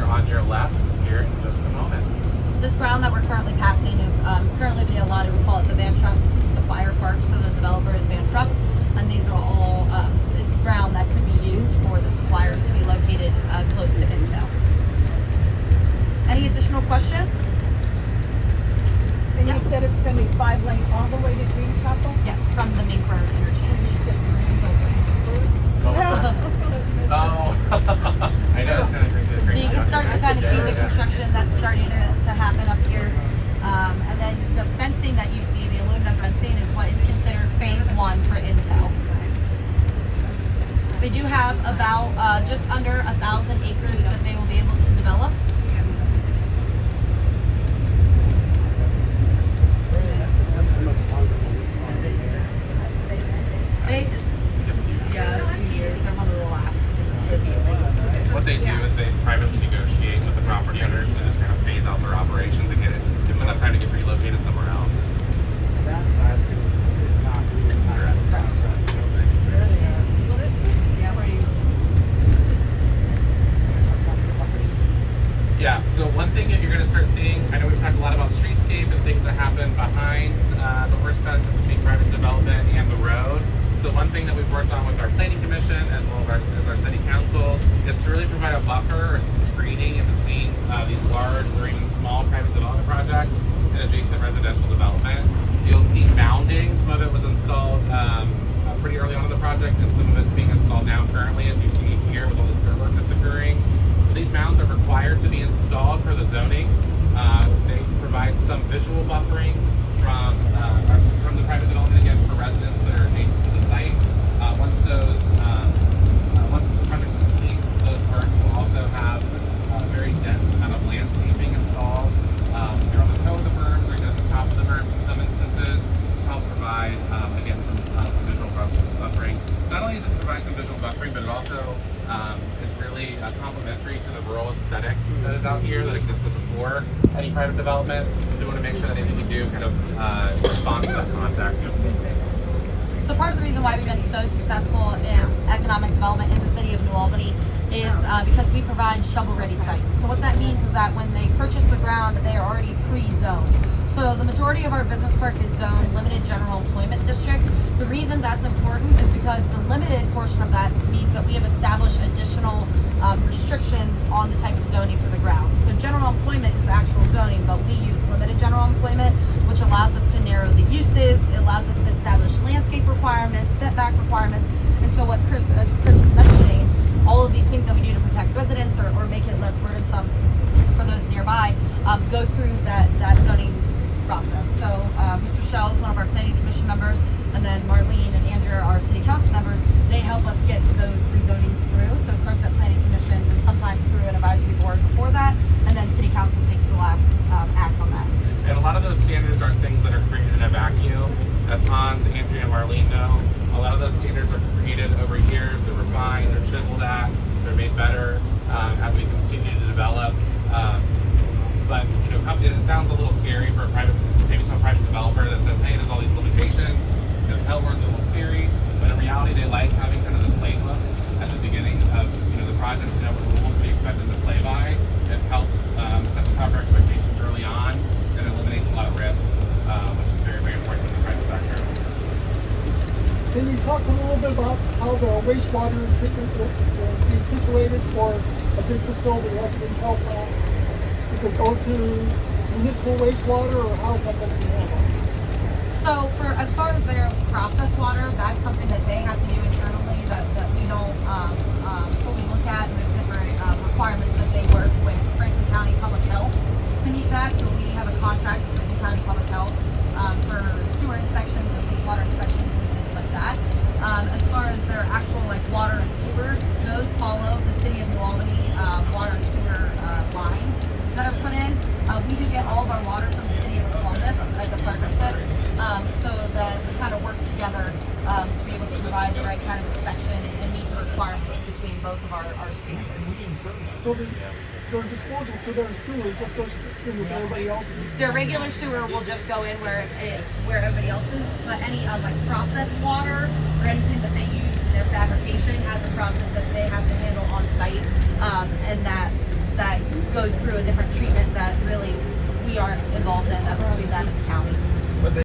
on your left here in just a moment. This ground that we're currently passing is currently being allotted, we call it the Van Trust Supplier Park, so the developer is Van Trust, and these are all is ground that could be used for the suppliers to be located close to Intel. Any additional questions? And you said it's going to be 5-lane all the way to Green Chapel? Yes, from the Mink Road interchange. You said Oh, I know it's going to bring the So you can start to kind of see the construction that's starting to happen up here. And then the fencing that you see, the aluminum fencing, is what is considered phase 1 for Intel. They do have about just under 1,000 acres that they will be able to develop. Yeah, a few years. They're one of the last to be able. What they do is they privately negotiate with the property owners and just kind of phase out their operations and give them enough time to get relocated somewhere else. Yeah, so one thing that you're going to start seeing, I know we've talked a lot about streetscape and things that happen behind the horse fence between private development and the road. So one thing that we've worked on with our planning commission as well as our city council is to really provide a buffer or some screening in between these large or even small private development projects and adjacent residential development. So you'll see mounding. Some of it was installed pretty early on in the project, and some of it's being installed now currently, as you see here with all this dirt work that's occurring. So these mounds are required to be installed for the zoning. They provide some visual buffering from the private development, again, for residents that are adjacent to the site. Once the project's complete, those parks will also have this very dense amount of landscaping installed either on the toe of the berms or even at the top of the berms in some instances to help provide, again, some visual buffering. Not only does it provide some visual buffering, but it also is really complementary to the rural aesthetic that is out here that existed before any private development. So we want to make sure that anything we do kind of responds to that context. So part of the reason why we've been so successful in economic development in the city of New Albany is because we provide shovel-ready sites. So what that means is that when they purchase the ground, they are already pre-zoned. So the majority of our business park is zoned limited general employment district. The reason that's important is because the limited portion of that means that we have established additional restrictions on the type of zoning for the ground. So general employment is actual zoning, but we use limited general employment, which allows us to narrow the uses. It allows us to establish landscape requirements, setback requirements. And so what Chris is mentioning, all of these things that we do to protect residents or make it less burdensome for those nearby, go through that zoning process. So Mr. Shell is one of our planning commission members, and then Marlene and Andrew are our city council members. They help us get those rezonings through. So it starts at planning commission and sometimes through an advisory board before that, and then city council takes the last act on that. And a lot of those standards aren't things that are created in a vacuum. As Hans, Andrea, and Marlene know, a lot of those standards are created over years. They're refined, they're chiseled at, they're made better as we continue to develop. But it sounds a little scary for maybe some private developer that says, hey, there's all these limitations. The L word's a little scary, but in reality, they like having kind of the playbook at the beginning of the project, to know what rules to be expected to play by. It helps set the proper expectations early on and eliminates a lot of risk, which is very, very important in the private sector. Can you talk a little bit about how the wastewater treatment will be situated for a big facility like the Intel plant? Does it go to municipal wastewater, or how's that going to be handled? So as far as their process water, that's something that they have to do internally that we don't fully look at. And there's different requirements that they work with Franklin County Public Health to meet that. So we have a contract with Franklin County Public Health for sewer inspections and wastewater inspections and things like that. As far as their actual water and sewer, those follow the city of New Albany water and sewer lines that are put in. We do get all of our water from the city of Columbus as a partnership, so that we kind of work together to be able to provide the right kind of inspection and meet the requirements between both of our standards. So their disposal to their sewer just goes in with everybody else's? Their regular sewer will just go in where everybody else is, but any processed water or anything that they use in their fabrication has a process that they have to handle on site, and that goes through a different treatment that really we aren't involved in. That's between them and the county.